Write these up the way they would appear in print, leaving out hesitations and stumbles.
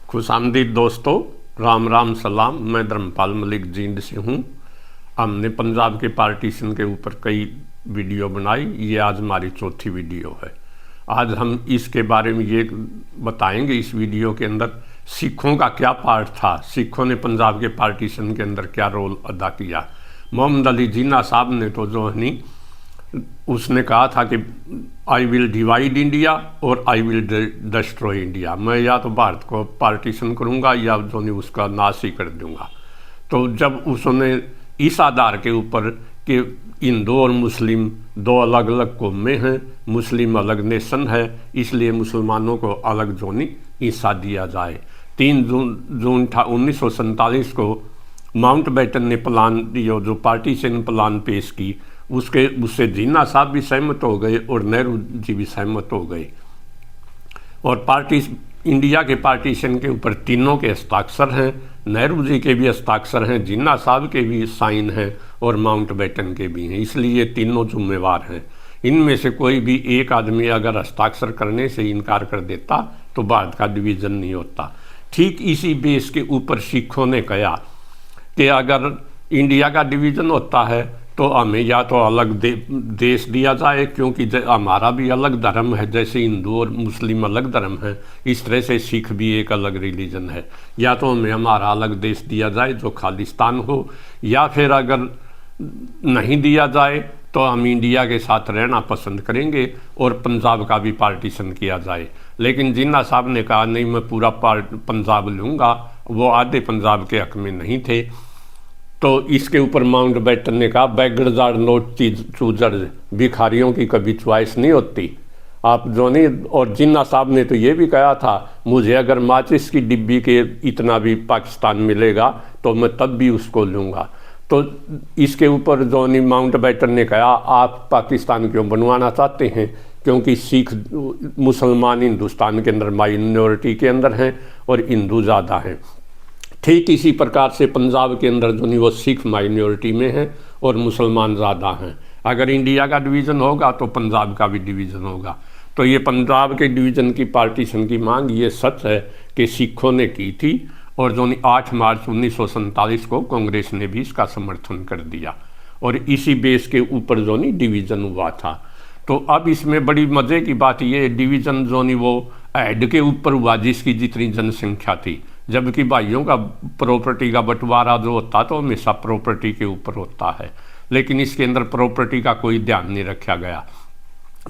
खुशामदीद दोस्तों, राम राम सलाम। मैं धर्मपाल मलिक जींद से हूँ। हमने पंजाब के पार्टीशन के ऊपर कई वीडियो बनाई। ये आज हमारी चौथी वीडियो है। आज हम इसके बारे में ये बताएंगे इस वीडियो के अंदर सिखों का क्या पार्ट था, सिखों ने पंजाब के पार्टीशन के अंदर क्या रोल अदा किया। मोहम्मद अली जिन्ना साहब ने तो जो है उसने कहा था कि आई विल डिवाइड इंडिया और आई विल डिस्ट्रॉय इंडिया। मैं या तो भारत को पार्टीशन करूंगा या जो नहीं उसका नाश ही कर दूंगा। तो जब उसने इस आधार के ऊपर कि हिंदू और मुस्लिम दो अलग अलग कौमें हैं, मुस्लिम अलग नेशन है, इसलिए मुसलमानों को अलग जो नहीं हिस्सा दिया जाए। 3 जून 1947 को माउंटबेटन ने प्लान जो पार्टीशन प्लान पेश की, उससे जिन्ना साहब भी सहमत हो गए और नेहरू जी भी सहमत हो गए। और इंडिया के पार्टीशन के ऊपर तीनों के हस्ताक्षर हैं, नेहरू जी के भी हस्ताक्षर हैं, जिन्ना साहब के भी साइन हैं और माउंटबेटन के भी हैं। इसलिए ये तीनों जिम्मेवार हैं। इनमें से कोई भी एक आदमी अगर हस्ताक्षर करने से इनकार कर देता तो भारत का डिवीज़न नहीं होता। ठीक इसी बेस के ऊपर सिखों ने कहा कि अगर इंडिया का डिवीज़न होता है तो हमें या तो अलग देश दिया जाए, क्योंकि हमारा भी अलग धर्म है, जैसे हिंदू और मुस्लिम अलग धर्म है, इस तरह से सिख भी एक अलग रिलीजन है। या तो हमें हमारा अलग देश दिया जाए जो खालिस्तान हो, या फिर अगर नहीं दिया जाए तो हम इंडिया के साथ रहना पसंद करेंगे और पंजाब का भी पार्टीशन किया जाए। लेकिन जिन्ना साहब ने कहा नहीं, मैं पूरा पंजाब लूँगा। वो आधे पंजाब के हक में नहीं थे। तो इसके ऊपर माउंटबेटन ने कहा बेगर्स आर नॉट चूजर्स, भिखारियों की कभी चॉइस नहीं होती। आप जो नहीं। और जिन्ना साहब ने तो ये भी कहा था, मुझे अगर माचिस की डिब्बी के इतना भी पाकिस्तान मिलेगा तो मैं तब भी उसको लूँगा। तो इसके ऊपर जो नहीं माउंटबेटन ने कहा आप पाकिस्तान क्यों बनवाना चाहते हैं, क्योंकि सिख मुसलमान हिंदुस्तान के अंदर माइनॉरिटी के अंदर हैं और हिंदू ज़्यादा हैं। ठीक इसी प्रकार से पंजाब के अंदर जो नहीं वो सिख माइनॉरिटी में है और मुसलमान ज़्यादा हैं। अगर इंडिया का डिवीज़न होगा तो पंजाब का भी डिवीज़न होगा। तो ये पंजाब के डिवीज़न की पार्टीशन की मांग ये सच है कि सिखों ने की थी और जो 8 मार्च 1947 को कांग्रेस ने भी इसका समर्थन कर दिया और इसी बेस के ऊपर जो नहीं डिवीज़न हुआ था। तो अब इसमें बड़ी मज़े की बात ये डिवीज़न जो नहीं वो हेड के ऊपर हुआ जिसकी जितनी जनसंख्या थी, जबकि भाइयों का प्रॉपर्टी का बंटवारा जो होता तो हमेशा प्रॉपर्टी के ऊपर होता है, लेकिन इसके अंदर प्रॉपर्टी का कोई ध्यान नहीं रखा गया।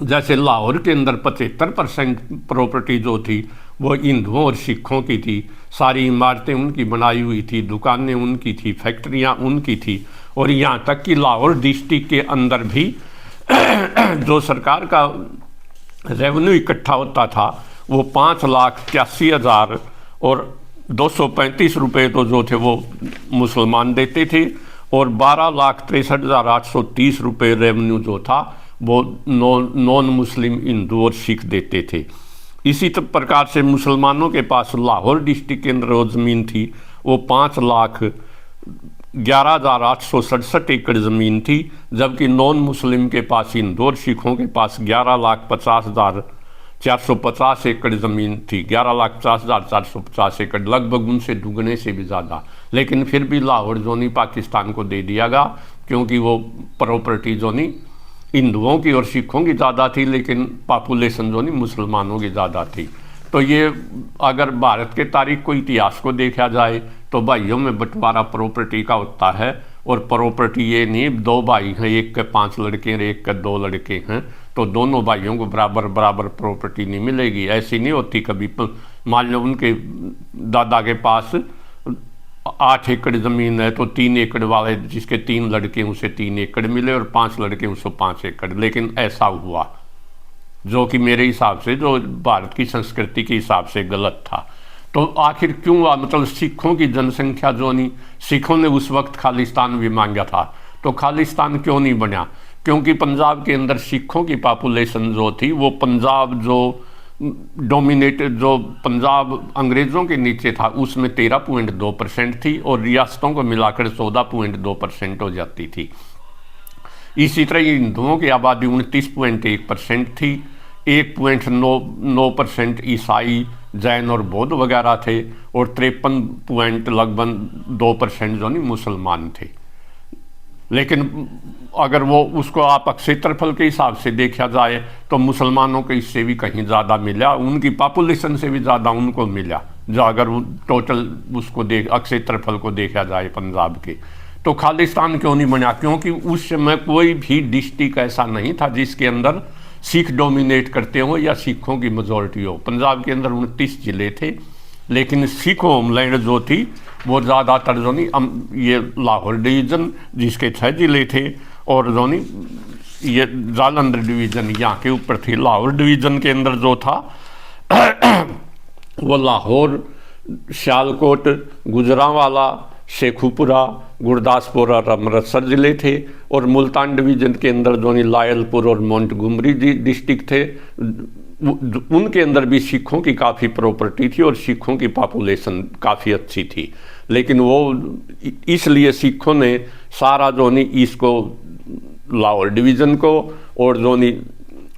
जैसे लाहौर के अंदर 75% प्रॉपर्टी जो थी वो हिंदुओं और सिखों की थी। सारी इमारतें उनकी बनाई हुई थी, दुकानें उनकी थी, फैक्ट्रियां उनकी थी। और यहाँ तक कि लाहौर डिस्ट्रिक्ट के अंदर भी जो सरकार का रेवेन्यू इकट्ठा होता था वो 5,81,000 और 235 रुपये तो जो थे वो मुसलमान देते थे और 12,63,830 रुपये रेवेन्यू जो था वो नॉन मुस्लिम हिंदू और सिख देते थे। इसी प्रकार से मुसलमानों के पास लाहौर डिस्ट्रिक्ट के अंदर ज़मीन थी वो 5,11,867 एकड़ ज़मीन थी, जबकि नॉन मुस्लिम के पास हिंदू और सिखों के पास 11,50,450 एकड़ ज़मीन थी। 11,50,450 एकड़, लगभग उनसे दुगने से भी ज़्यादा। लेकिन फिर भी लाहौर जो नहीं पाकिस्तान को दे दिया गया, क्योंकि वो प्रॉपर्टी जो नहीं हिंदुओं की और सिखों की ज़्यादा थी, लेकिन पॉपुलेशन जो नहीं मुसलमानों की ज़्यादा थी। तो ये अगर भारत के तारीख को इतिहास को देखा जाए तो भाइयों में बंटवारा प्रॉपर्टी का होता है। और प्रॉपर्टी ये नहीं 2 भाई हैं, एक के 5 लड़के हैं, एक के 2 लड़के हैं, तो दोनों भाइयों को बराबर बराबर प्रॉपर्टी नहीं मिलेगी। ऐसी नहीं होती कभी। मान लो उनके दादा के पास 8 एकड़ ज़मीन है तो 3 एकड़ वाले जिसके 3 लड़के उसे 3 एकड़ मिले और 5 लड़के उसे 5 एकड़। लेकिन ऐसा हुआ जो कि मेरे हिसाब से जो भारत की संस्कृति के हिसाब से गलत था। तो आखिर क्यों हुआ, मतलब सिखों की जनसंख्या जो नहीं, सिखों ने उस वक्त खालिस्तान भी मांगा था, तो खालिस्तान क्यों नहीं बना, क्योंकि पंजाब के अंदर सिखों की पॉपुलेशन जो थी वो पंजाब जो डोमिनेटेड जो पंजाब अंग्रेज़ों के नीचे था उसमें 13.2% थी और रियासतों को मिलाकर 14.2% हो जाती थी। इसी तरह हिंदुओं की आबादी 29.1% थी, 1.9% ईसाई जैन और बौद्ध वगैरह थे, और 53 पॉइंट लगभग 2% जो नहीं मुसलमान थे। लेकिन अगर वो उसको आप क्षेत्रफल के हिसाब से देखा जाए तो मुसलमानों को इससे भी कहीं ज़्यादा मिला, उनकी पॉपुलेशन से भी ज़्यादा उनको मिला, जो अगर टोटल उसको क्षेत्रफल को देखा जाए पंजाब के। तो खालिस्तान क्यों नहीं बना? क्योंकि उस समय कोई भी डिस्ट्रिक्ट ऐसा नहीं था जिसके अंदर सिख डोमिनेट करते हो या सिखों की मेजॉरिटी हो। पंजाब के अंदर 29 जिले थे, लेकिन सिख होमलैंड जो थी वो ज़्यादातर जो नहीं ये लाहौर डिवीज़न जिसके 6 जिले थे, और जो नहीं ये जालंधर डिवीज़न यहाँ के ऊपर थी। लाहौर डिवीज़न के अंदर जो था वो लाहौर, सियालकोट, गुजरांवाला, शेखुपुरा, गुरदासपुर और अमृतसर ज़िले थे। और मुल्तान डिवीज़न के अंदर जो नहीं लायलपुर और मोंटगोमरी डिस्ट्रिक्ट थे, उनके अंदर भी सिखों की काफ़ी प्रॉपर्टी थी और सिखों की पॉपुलेशन काफ़ी अच्छी थी। लेकिन वो इसलिए सिखों ने सारा जो नहीं इसको लाहौर डिवीज़न को और जो नहीं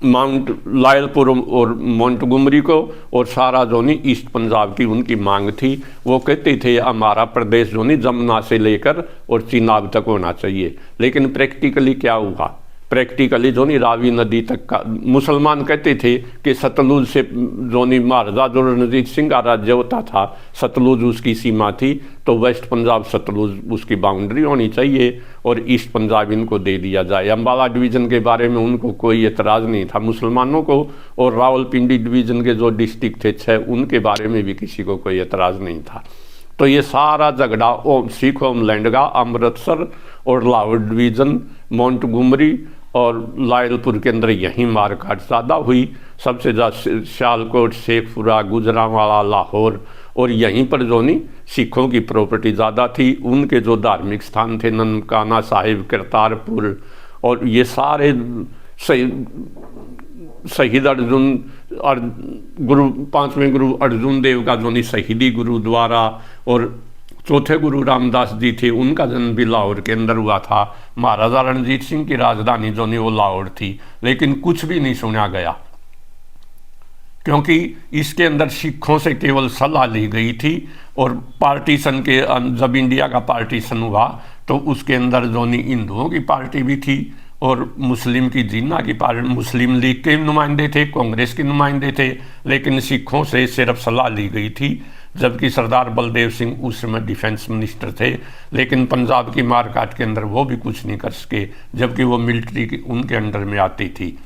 माउंट लायलपुर और मोंटगोमरी को और सारा जो नहीं ईस्ट पंजाब की उनकी मांग थी। वो कहते थे हमारा प्रदेश जो नहीं जमुना से लेकर और चिनाब तक होना चाहिए। लेकिन प्रैक्टिकली क्या हुआ? प्रैक्टिकली जो नहीं रावी नदी तक का मुसलमान कहते थे कि सतलुज से जो नहीं महाराजा जो रणजीत सिंह का राज्य होता था, सतलुज उसकी सीमा थी, तो वेस्ट पंजाब सतलुज उसकी बाउंड्री होनी चाहिए और ईस्ट पंजाब इनको दे दिया जाए। अम्बाला डिवीज़न के बारे में उनको कोई एतराज़ नहीं था मुसलमानों को, और रावलपिंडी डिवीज़न के जो डिस्ट्रिक्ट थे 6 उनके बारे में भी किसी को कोई एतराज़ नहीं था। तो ये सारा झगड़ा सिख होमलैंड का अमृतसर और लाहौर डिवीज़न, मोंटगोमरी और लायलपुर के अंदर यहीं मारकाट ज़्यादा हुई। सबसे ज़्यादा सियालकोट, शेखपुरा, गुजरांवाला, लाहौर, और यहीं पर जो नहीं सिखों की प्रॉपर्टी ज़्यादा थी। उनके जो धार्मिक स्थान थे ननकाना साहिब, करतारपुर, और ये सारे शहीद अर्जुन और गुरु 5वें गुरु अर्जुन देव का जो नहीं शहीदी गुरुद्वारा, और चौथे गुरु रामदास जी थे उनका जन्म भी लाहौर के अंदर हुआ था। महाराजा रणजीत सिंह की राजधानी जो नहीं वो लाहौर थी। लेकिन कुछ भी नहीं सुना गया, क्योंकि इसके अंदर सिखों से केवल सलाह ली गई थी। और पार्टीशन के जब इंडिया का पार्टीशन हुआ तो उसके अंदर जो नहीं हिंदुओं की पार्टी भी थी और मुस्लिम की जिन्ना की पार्टी, मुस्लिम लीग के नुमाइंदे थे, कांग्रेस के नुमाइंदे थे, लेकिन सिखों से सिर्फ सलाह ली गई थी। जबकि सरदार बलदेव सिंह उस समय डिफेंस मिनिस्टर थे, लेकिन पंजाब की मारकाट के अंदर वो भी कुछ नहीं कर सके, जबकि वो मिलिट्री की उनके अंडर में आती थी।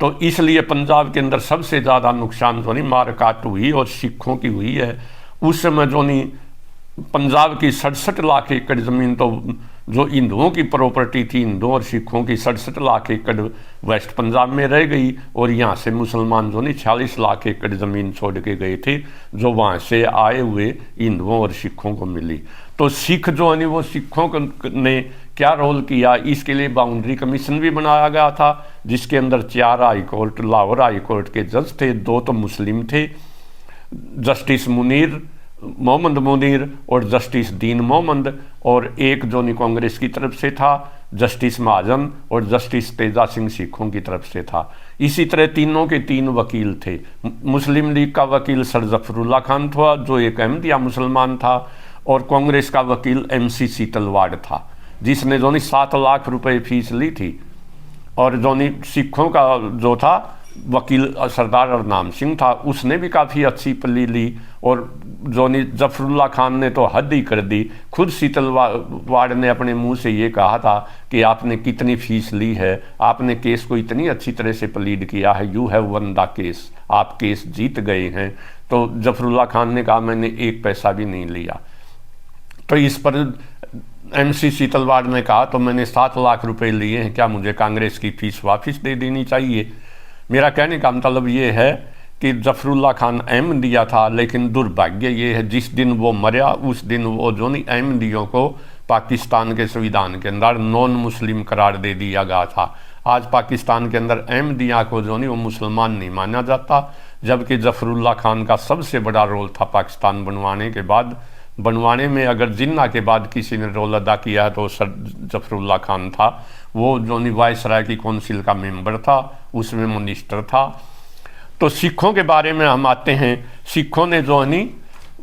तो इसलिए पंजाब के अंदर सबसे ज़्यादा नुकसान जो नहीं मारकाट हुई और सिखों की हुई है। उस समय जो नहीं पंजाब की 67 लाख एकड़ ज़मीन तो जो हिंदुओं की प्रॉपर्टी थी, हिंदुओं और सिखों की 67 लाख एकड़ वेस्ट पंजाब में रह गई, और यहाँ से मुसलमान जो नहीं 46 लाख एकड़ ज़मीन छोड़ के गए थे, जो वहाँ से आए हुए हिंदुओं और सिखों को मिली। तो सिख जो है वो सिखों ने क्या रोल किया, इसके लिए बाउंड्री कमीशन भी बनाया गया था, जिसके अंदर 4 high court Lahore high court के जज थे, 2 तो मुस्लिम थे, जस्टिस मोहम्मद मुनीर और जस्टिस दीन मोहम्मद, और एक जो नहीं कांग्रेस की तरफ से था जस्टिस महाजन, और जस्टिस तेजा सिंह सिखों की तरफ से था। इसी तरह तीनों के 3 वकील थे। मुस्लिम लीग का वकील सर जफरुल्ला खान था जो एक अहमदिया मुसलमान था, और कांग्रेस का वकील MC सीतलवाड़ था, जिसने जो नहीं 7 लाख रुपए फीस ली थी। और जो नहीं सिखों का जो था वकील सरदार अरनाम सिंह था, उसने भी काफ़ी अच्छी प्ली ली। और जो नहीं जफरुल्ला खान ने तो हद ही कर दी। खुद सीतलवाड़ ने अपने मुंह से ये कहा था कि आपने कितनी फीस ली है, आपने केस को इतनी अच्छी तरह से प्लीड किया है, you have one the case, आप केस जीत गए हैं। तो जफरुल्ला खान ने कहा मैंने 1 पैसा भी नहीं लिया। तो इस पर MC सीतलवाड़ ने कहा तो मैंने 7 लाख रुपए लिए हैं, क्या मुझे कांग्रेस की फीस वापस दे देनी चाहिए? मेरा कहने का मतलब ये है कि जफरुल्ला खान अहमदिया था, लेकिन दुर्भाग्य ये है जिस दिन वो मरा उस दिन वो जो नहीं अहमदियों को पाकिस्तान के संविधान के अंदर नॉन मुस्लिम करार दे दिया गया था। आज पाकिस्तान के अंदर अहमदिया को जो नहीं वो मुसलमान नहीं माना जाता, जबकि जफरुल्ला खान का सबसे बड़ा रोल था पाकिस्तान बनवाने के बाद। बनवाने में अगर जिन्ना के बाद किसी ने रोल अदा किया है तो सर जफरुल्ला खान था। वो जो वायसराय की काउंसिल का मेंबर था, उसमें मिनिस्टर था। तो सिखों के बारे में हम आते हैं। सिखों ने जो है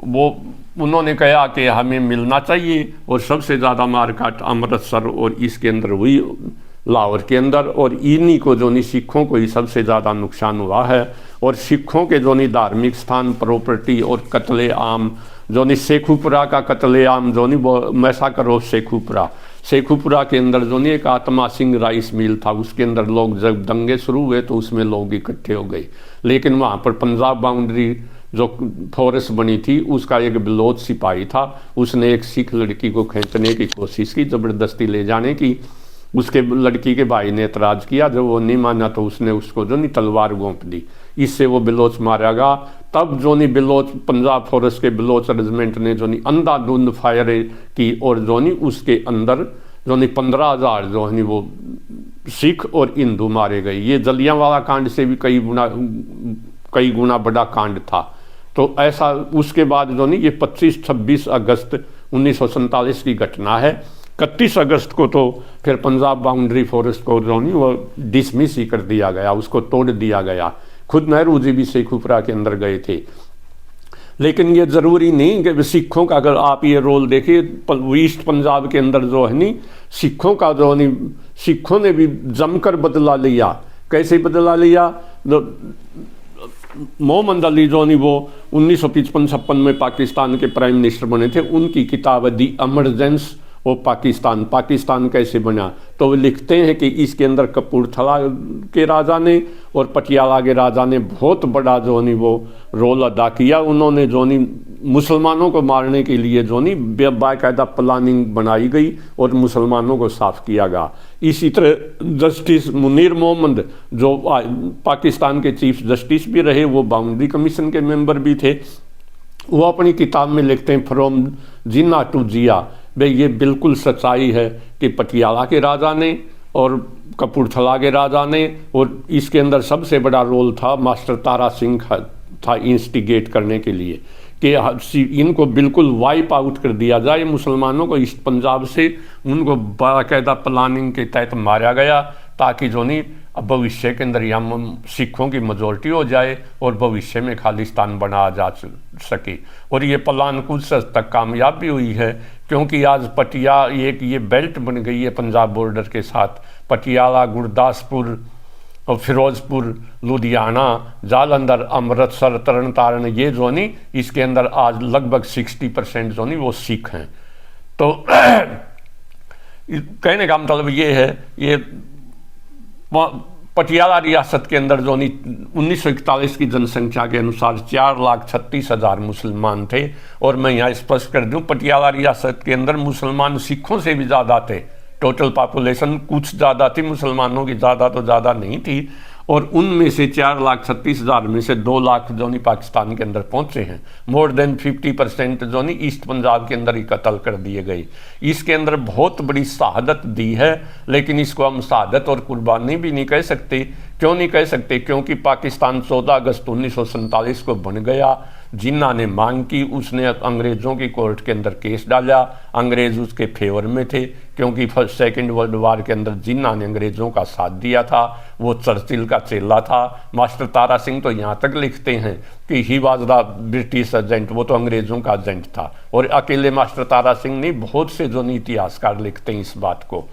वो उन्होंने कहा कि हमें मिलना चाहिए, और सबसे ज़्यादा मारकाट अमृतसर और इसके अंदर हुई, लाहौर के अंदर, और इन्हीं को जो नहीं सिखों को ही सबसे ज़्यादा नुकसान हुआ है। और सिखों के जो नहीं धार्मिक स्थान, प्रॉपर्टी और कत्ले आम जो नहीं, शेखुपुरा का कत्ले आम जो नहीं वो मैसाकर ऑफ शेखुपुरा के अंदर जो नहीं एक आत्मा सिंह राइस मिल था, उसके अंदर लोग जब दंगे शुरू हुए तो उसमें लोग इकट्ठे हो गए। लेकिन वहाँ पर पंजाब बाउंड्री जो फोर्स बनी थी उसका एक बलोच सिपाही था, उसने एक सिख लड़की को खींचने की कोशिश की, ज़बरदस्ती ले जाने की। उसके लड़की के भाई ने एतराज़ किया, जब वो नहीं माना तो उसने उसको जो नहीं तलवार घोंप दी, इससे वो बलोच मारा गया। तब जो नहीं बलोच पंजाब फोर्स के बलोच रेजिमेंट ने जो नहीं अंधाधुंध फायर की, और जो नहीं उसके अंदर जो नहीं 15,000 जो है वो सिख और हिंदू मारे गए। ये जलियांवाला कांड से भी कई गुना बड़ा कांड था। तो ऐसा उसके बाद जो नहीं ये 25-26 अगस्त 1947 की घटना है। 31 अगस्त को तो फिर पंजाब बाउंड्री फोर्स को जो नहीं वो डिसमिस ही कर दिया गया, उसको तोड़ दिया गया। खुद नेहरू जी भी शेखुपुरा के अंदर गए थे। लेकिन ये ज़रूरी नहीं कि सिखों का, अगर आप ये रोल देखिए ईस्ट पंजाब के अंदर जो है नहीं सिखों का जो नहीं, सिखों ने भी जमकर बदला लिया। कैसे बदला लिया? मोहम्मद अली जो नहीं वो 1955-56 में पाकिस्तान के प्राइम मिनिस्टर बने थे, उनकी किताब दी एमरजेंस वो पाकिस्तान कैसे बना, तो वो लिखते हैं कि इसके अंदर कपूरथला के राजा ने और पटियाला के राजा ने बहुत बड़ा जो नहीं वो रोल अदा किया। उन्होंने जो नहीं मुसलमानों को मारने के लिए जो नहीं बाकायदा प्लानिंग बनाई गई और मुसलमानों को साफ किया गया। इसी तरह जस्टिस मुनीर मोहम्मद जो पाकिस्तान के चीफ जस्टिस भी रहे, वो बाउंड्री कमीशन के मेंबर भी थे, वो अपनी किताब में लिखते हैं फ्रॉम जिन्ना टू जिया, भाई ये बिल्कुल सच्चाई है कि पटियाला के राजा ने और कपूरथला के राजा ने, और इसके अंदर सबसे बड़ा रोल था मास्टर तारा सिंह था इंस्टिगेट करने के लिए कि इनको बिल्कुल वाइप आउट कर दिया जाए मुसलमानों को ईस्ट पंजाब से। उनको बाकायदा प्लानिंग के तहत मारा गया ताकि जो नहीं अब भविष्य के अंदर यहाँ सिखों की मेजॉरिटी हो जाए और भविष्य में खालिस्तान बनाया जा सके। और ये प्लान कुछ हद तक कामयाब भी हुई है, क्योंकि आज एक ये बेल्ट बन गई है पंजाब बॉर्डर के साथ। पटियाला, गुरदासपुर और फिरोजपुर, लुधियाना, जालंधर, अमृतसर, तरन तारण, ये जो नहीं इसके अंदर आज लगभग 60% जो नहीं वो सिख हैं। तो कहने का मतलब ये है, ये पटियाला रियासत के अंदर जो नहीं 1941 की जनसंख्या के अनुसार 4,36,000 मुसलमान थे। और मैं यहाँ स्पष्ट कर दूँ, पटियाला रियासत के अंदर मुसलमान सिखों से भी ज़्यादा थे। टोटल पॉपुलेशन कुछ ज़्यादा थी, मुसलमानों की ज़्यादा तो ज़्यादा नहीं थी। और उनमें से 4,36,000 में से 2 लाख जो नहीं पाकिस्तान के अंदर पहुंचे हैं। मोर देन 50% जो नहीं ईस्ट पंजाब के अंदर ही कत्ल कर दिए गए। इसके अंदर बहुत बड़ी शहादत दी है, लेकिन इसको हम शहादत और कुर्बानी भी नहीं कह सकते। क्यों नहीं कह सकते? क्योंकि पाकिस्तान 14 अगस्त 1947 को बन गया। जिन्ना ने मांग की, उसने अंग्रेज़ों की कोर्ट के अंदर केस डाला। अंग्रेज़ उसके फेवर में थे, क्योंकि फर्स्ट सेकेंड वर्ल्ड वार के अंदर जिन्ना ने अंग्रेज़ों का साथ दिया था। वो चर्चिल का चेला था। मास्टर तारा सिंह तो यहाँ तक लिखते हैं कि he was the British agent, वो तो अंग्रेज़ों का एजेंट था। और अकेले मास्टर तारा सिंह नहीं, बहुत से जो इतिहासकार लिखते हैं इस बात को।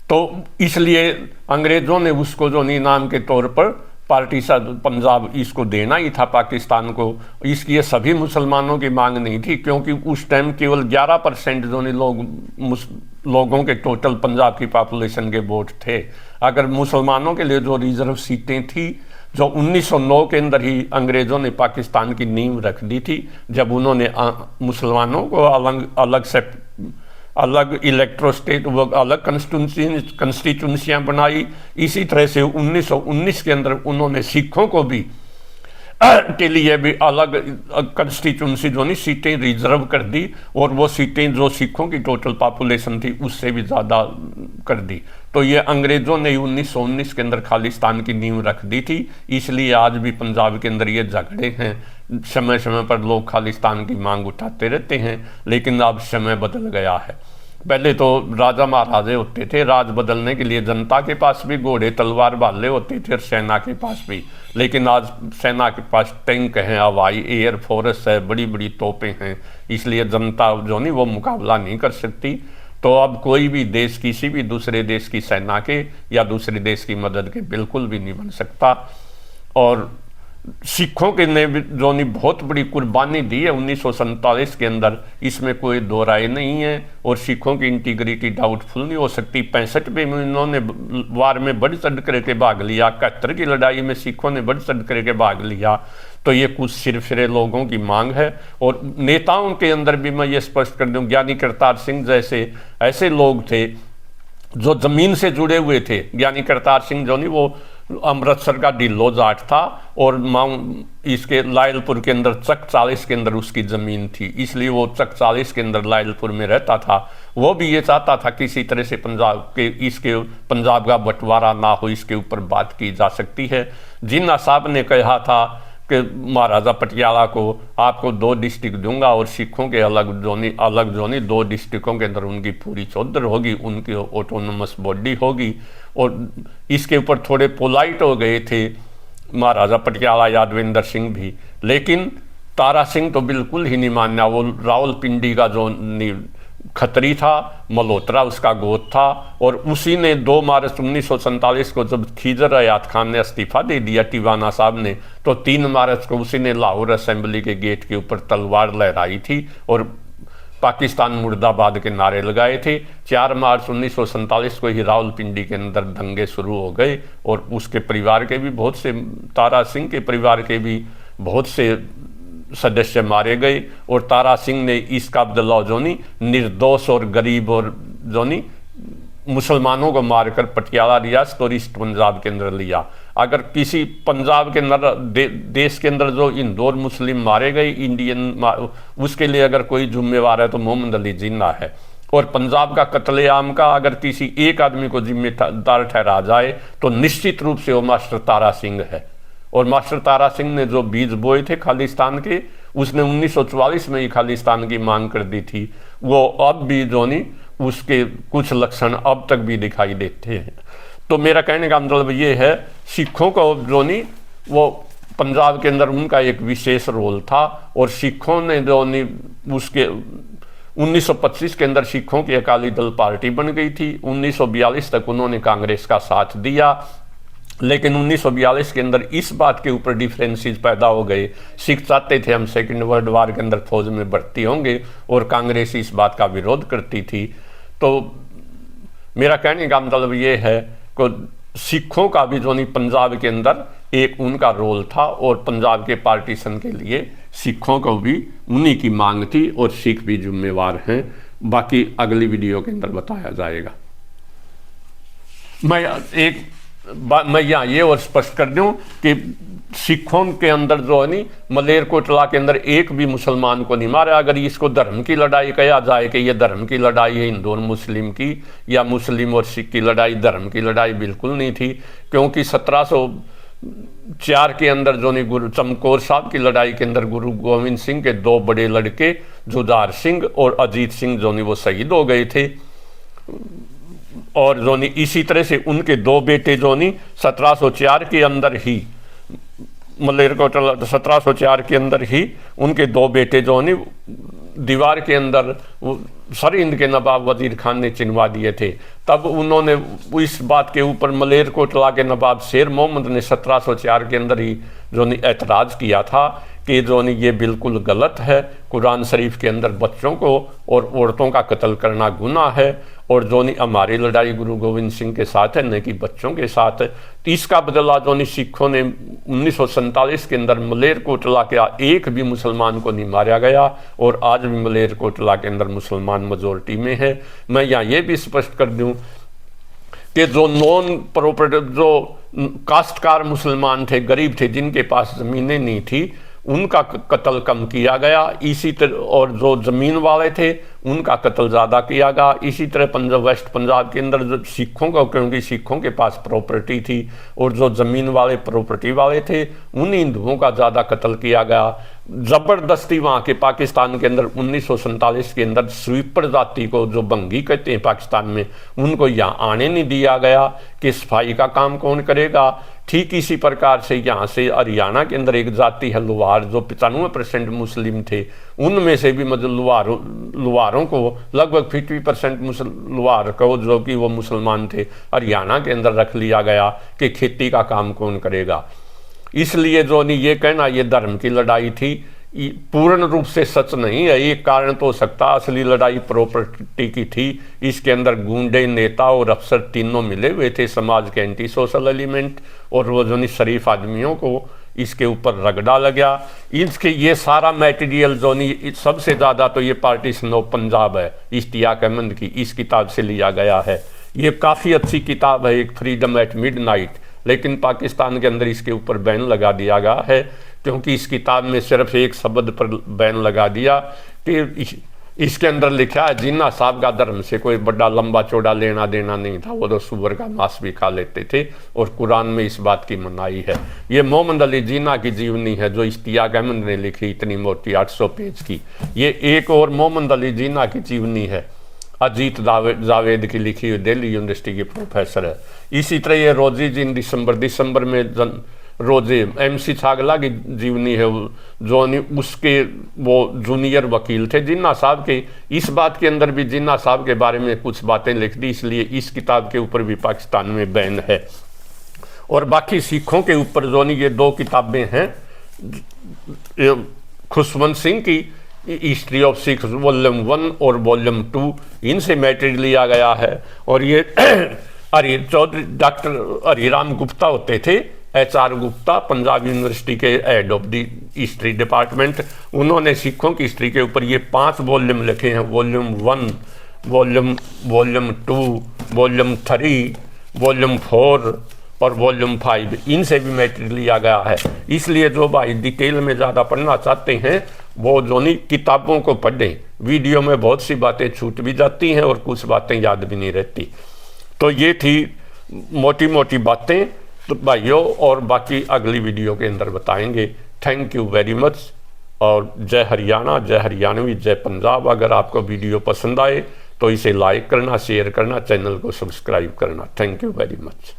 तो इसलिए अंग्रेज़ों ने उसको जो इनाम के तौर पर पार्टीशन पंजाब इसको देना ही था पाकिस्तान को। इसकी ये सभी मुसलमानों की मांग नहीं थी, क्योंकि उस टाइम केवल 11% जो लोगों के टोटल पंजाब की पॉपुलेशन के वोट थे। अगर मुसलमानों के लिए जो रिजर्व सीटें थी, जो 1909 के अंदर ही अंग्रेज़ों ने पाकिस्तान की नींव रख दी थी, जब उन्होंने मुसलमानों को अलग इलेक्ट्रोस्टेट वो अलग कंस्टिट्यूंसियाँ बनाई। इसी तरह से 1919 के अंदर उन्होंने सिखों को भी के लिए भी अलग कंस्टिट्यूंसी जो नहीं सीटें रिजर्व कर दी, और वो सीटें जो सिखों की टोटल पॉपुलेशन थी उससे भी ज़्यादा कर दी। तो ये अंग्रेज़ों ने 1919 के अंदर खालिस्तान की नींव रख दी थी। इसलिए आज भी पंजाब के अंदर ये झगड़े हैं। समय समय पर लोग खालिस्तान की मांग उठाते रहते हैं, लेकिन अब समय बदल गया है। पहले तो राजा महाराजे होते थे, राज बदलने के लिए जनता के पास भी घोड़े तलवार भाले होते थे और सेना के पास भी। लेकिन आज सेना के पास टैंक हैं, हवाई एयर फोर्स है, बड़ी बड़ी तोपें हैं, इसलिए जनता जो नहीं वो मुकाबला नहीं कर सकती। तो अब कोई भी देश किसी भी दूसरे देश की सेना के या दूसरे देश की मदद के बिल्कुल भी नहीं बन सकता। और सिखों के ने जो ने बहुत बड़ी कुर्बानी दी है 1947 के अंदर, इसमें कोई दो राय नहीं है। और सिखों की इंटीग्रिटी डाउटफुल नहीं हो सकती। 65 में उन्होंने वार में बढ़ चढ़ करके भाग लिया, 71 की लड़ाई में सिखों ने बढ़ चढ़ करके भाग लिया। तो ये कुछ सिरफिरे लोगों की मांग है। और नेताओं के अंदर भी मैं ये स्पष्ट कर दूं, ज्ञानी करतार सिंह जैसे ऐसे लोग थे जो जमीन से जुड़े हुए थे। ज्ञानी करतार सिंह जो नहीं वो अमृतसर का ढिल्लो जाट था और इसके लायलपुर के अंदर चक 40 के अंदर उसकी ज़मीन थी, इसलिए वो चक 40 के अंदर लायलपुर में रहता था। वो भी ये चाहता था किसी तरह से पंजाब का बंटवारा ना हो, इसके ऊपर बात की जा सकती है। जिन्ना साहब ने कहा था कि महाराजा पटियाला को आपको 2 डिस्ट्रिक्ट दूंगा और सिखों के अलग जोनी 2 डिस्ट्रिक्टों के अंदर उनकी पूरी चौधर होगी, उनकी ऑटोनोमस बॉडी होगी। और इसके ऊपर थोड़े पोलाइट हो गए थे महाराजा पटियाला यादवेंद्र सिंह भी, लेकिन तारा सिंह तो बिल्कुल ही नहीं माना। वो रावलपिंडी का जो खत्री था, मल्होत्रा उसका गोद था। और उसी ने 2 मार्च 1947 को जब खिजर हयात खान ने इस्तीफा दे दिया टिवाना साहब ने, तो 3 मार्च को उसी ने लाहौर असेंबली के गेट के ऊपर तलवार लहराई थी और पाकिस्तान मुर्दाबाद के नारे लगाए थे। 4 मार्च 1947 को ही रावलपिंडी के अंदर दंगे शुरू हो गए और उसके परिवार के भी बहुत से, तारा सिंह के परिवार के भी बहुत से सदस्य मारे गए। और तारा सिंह ने इसका बदला जोनी निर्दोष और गरीब और जोनी मुसलमानों को मारकर पटियाला रियासत और ईस्ट पंजाब के अंदर लिया। अगर किसी पंजाब के अंदर देश के अंदर जो हिंदू और मुस्लिम मारे गए इंडियन, उसके लिए अगर कोई जिम्मेवार है तो मोहम्मद अली जिन्ना है। और पंजाब का कत्लेआम का अगर किसी एक आदमी को जिम्मेदार ठहरा जाए तो निश्चित रूप से वो मास्टर तारा सिंह है। और मास्टर तारा सिंह ने जो बीज बोए थे खालिस्तान के, उसने 1944 में ही खालिस्तान की मांग कर दी थी। वो अब भी जो नहीं उसके कुछ लक्षण अब तक भी दिखाई देते हैं। तो मेरा कहने का मतलब ये है, सिखों को जो नहीं वो पंजाब के अंदर उनका एक विशेष रोल था। और सिखों ने जो नहीं उसके 1925 के अंदर सिखों की अकाली दल पार्टी बन गई थी। 1942 तक उन्होंने कांग्रेस का साथ दिया, लेकिन 1942 के अंदर इस बात के ऊपर डिफरेंसेस पैदा हो गए। सिख चाहते थे हम सेकेंड वर्ल्ड वार के अंदर फौज में भर्ती होंगे और कांग्रेस इस बात का विरोध करती थी। तो मेरा कहने का मतलब ये है कि सिखों का भी जो नहीं पंजाब के अंदर एक उनका रोल था और पंजाब के पार्टीशन के लिए सिखों को भी उन्हीं की मांग थी और सिख भी जिम्मेवार हैं। बाकी अगली वीडियो के अंदर बताया जाएगा। मैं यहाँ ये और स्पष्ट कर दूं कि सिखों के अंदर जो है नहीं मलेरकोटला के अंदर एक भी मुसलमान को नहीं मारा। अगर इसको धर्म की लड़ाई कहा जाए कि ये धर्म की लड़ाई है हिंदू और मुस्लिम की, या मुस्लिम और सिख की लड़ाई, धर्म की लड़ाई बिल्कुल नहीं थी। क्योंकि 1704 के अंदर जो नहीं गुरु चमकौर साहब की लड़ाई के अंदर गुरु गोविंद सिंह के 2 बड़े लड़के जुझार सिंह और अजीत सिंह जो नहीं वो शहीद हो गए थे। और जो नहीं इसी तरह से उनके 2 बेटे जो नहीं 1704 के अंदर ही मलेरकोटला 1704 के अंदर ही उनके 2 बेटे जो नहीं दीवार के अंदर सरहिंद के नवाब वजीर खान ने चिनवा दिए थे। तब उन्होंने इस बात के ऊपर मलेरकोटला के नवाब शेर मोहम्मद ने 1704 के अंदर ही जो नहीं एतराज़ किया था कि जो नहीं ये बिल्कुल गलत है, कुरान शरीफ के अंदर बच्चों को और औरतों का कत्ल करना गुनाह है। और जो नहीं हमारी लड़ाई गुरु गोविंद सिंह के साथ है, न कि बच्चों के साथ है। तो इसका बदला जो नहीं सिखों ने 1947 के अंदर मलेरकोटला के एक भी मुसलमान को नहीं मारा गया और आज भी मलेरकोटला के अंदर मुसलमान मेजोरिटी में है। मैं यहाँ ये भी स्पष्ट कर दूँ कि जो नॉन प्रॉपर्टी जो काश्तकार मुसलमान थे, गरीब थे, जिनके पास ज़मीनें नहीं थी, उनका कत्ल कम किया गया। इसी तरह और जो ज़मीन वाले थे उनका कत्ल ज़्यादा किया गया। इसी तरह पंजाब वेस्ट पंजाब के अंदर जो सिखों को, क्योंकि सिखों के पास प्रॉपर्टी थी और जो ज़मीन वाले प्रॉपर्टी वाले थे उन हिंदुओं का ज़्यादा कत्ल किया गया। ज़बरदस्ती वहाँ के पाकिस्तान के अंदर 1947 के अंदर स्वीपर जाति को, जो बंगी कहते हैं पाकिस्तान में, उनको यहाँ आने नहीं दिया गया कि सफाई का काम कौन करेगा। ठीक इसी प्रकार से यहाँ से हरियाणा के अंदर एक जाति है लुहार, जो 95% मुस्लिम थे, उनमें से भी मतलब लुहारों को लगभग 50% लुहार को, जो कि वो मुसलमान थे, हरियाणा के अंदर रख लिया गया कि खेती का काम कौन करेगा। इसलिए जो नहीं ये कहना ये धर्म की लड़ाई थी, पूर्ण रूप से सच नहीं है। एक कारण तो हो सकता, असली लड़ाई प्रॉपर्टी की थी। इसके अंदर गुंडे, नेता और अफसर तीनों मिले हुए थे, समाज के एंटी सोशल एलिमेंट, और वो जो नहीं शरीफ आदमियों को इसके ऊपर रगड़ा लगा। इसके ये सारा मटेरियल जो नहीं, सबसे ज़्यादा तो ये पार्टीशन ऑफ पंजाब है इश्तियाक अहमद की, इस किताब से लिया गया है। ये काफ़ी अच्छी किताब है, एक फ्रीडम एट मिडनाइट, लेकिन पाकिस्तान के अंदर इसके ऊपर बैन लगा दिया गया है, क्योंकि इस किताब में सिर्फ एक शब्द पर बैन लगा दिया कि इसके अंदर लिखा है जिन्ना साहब का धर्म से कोई बड़ा लंबा चौड़ा लेना देना नहीं था, वो तो सुअर का मांस भी खा लेते थे, और कुरान में इस बात की मनाही है। ये मोहम्मद अली जिन्ना की जीवनी है जो इश्तियाक अहमद ने लिखी, इतनी मोटी 800 पेज की। ये एक और मोहम्मद अली जिन्ना की जीवनी है, अजीत जावेद की लिखी हुई, दिल्ली यूनिवर्सिटी की प्रोफेसर है। इसी तरह ये रोजी जिन दिसंबर में रोजे MC छागला की जीवनी है, जो उसके वो जूनियर वकील थे जिन्ना साहब के। इस बात के अंदर भी जिन्ना साहब के बारे में कुछ बातें लिख दी, इसलिए इस किताब के ऊपर भी पाकिस्तान में बैन है। और बाकी सिखों के ऊपर जो नहीं, ये 2 किताबें हैं खुशवंत सिंह की, हिस्ट्री ऑफ सिख वॉल्यूम 1 और वॉल्यूम 2, इनसे मैटेरियल लिया गया है। और ये चौधरी डॉक्टर हरिराम गुप्ता होते थे, HR गुप्ता, पंजाब यूनिवर्सिटी के head of the history department, उन्होंने सिखों की हिस्ट्री के ऊपर ये 5 वॉल्यूम लिखे हैं, वॉल्यूम 1, वॉल्यूम 2, वॉल्यूम 3, वॉल्यूम 4 और वॉल्यूम 5, इनसे भी मैटेरियल लिया गया है। इसलिए जो भाई डिटेल में ज़्यादा पढ़ना चाहते हैं वो जो नहीं किताबों को पढ़ें, वीडियो में बहुत सी बातें छूट भी जाती हैं और कुछ बातें याद भी नहीं रहती। तो ये थी मोटी मोटी बातें तो भाइयों, और बाकी अगली वीडियो के अंदर बताएंगे। थैंक यू वेरी मच, और जय हरियाणा, जय हरियाणवी, जय पंजाब। अगर आपको वीडियो पसंद आए तो इसे लाइक करना, शेयर करना, चैनल को सब्सक्राइब करना। Thank you very much.